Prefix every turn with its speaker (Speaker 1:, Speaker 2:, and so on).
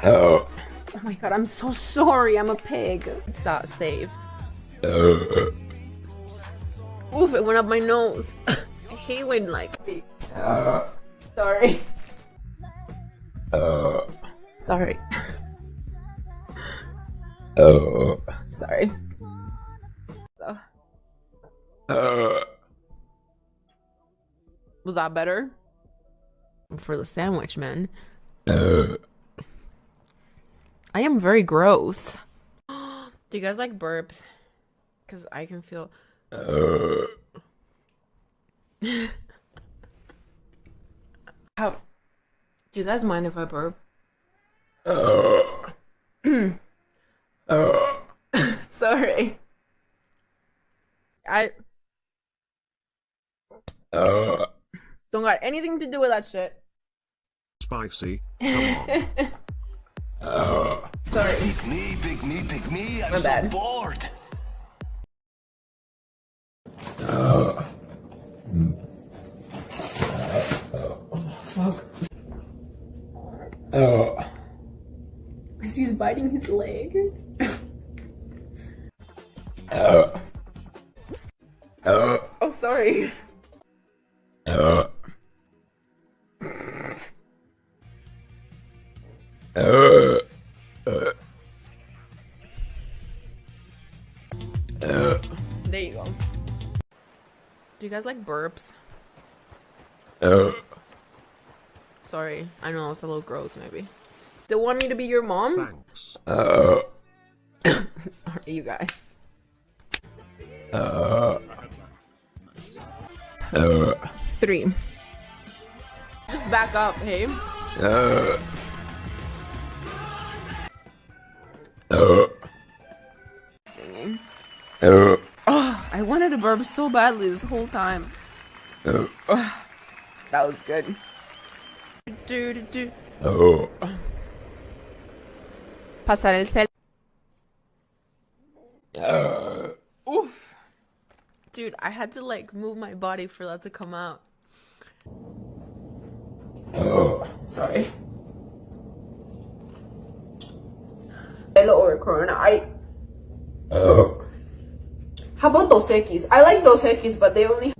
Speaker 1: Oh my god, I'm so sorry. I'm a pig.
Speaker 2: It's not safe. Oof, it went up my nose. I hate when like...
Speaker 1: Sorry.
Speaker 2: Sorry. Sorry. So. Was that better? For the sandwich, man. I am very gross. Do you guys like burps? Because I can feel... How... Do you guys mind if I burp? Sorry. I don't got anything to do with that shit.
Speaker 3: Spicy. Come on.
Speaker 2: Sorry.
Speaker 4: Pick me, pick me, pick me. I'm
Speaker 2: My
Speaker 4: so
Speaker 2: bad.
Speaker 4: bored.
Speaker 2: Fuck. He's biting his leg. Oh, sorry. There you go. Do you guys like burps? Sorry, I know it's a little gross maybe. Still want me to be your mom?
Speaker 3: Thanks.
Speaker 2: Sorry, you guys. 3. Just back up, hey? Singing. Oh, I wanted to burp so badly this whole time. That was good. Pasar el cel. Oof. Dude, I had to like move my body for that to come out. Sorry. Hello or Corona. How about Dos Equis? I like Dos Equis, but they only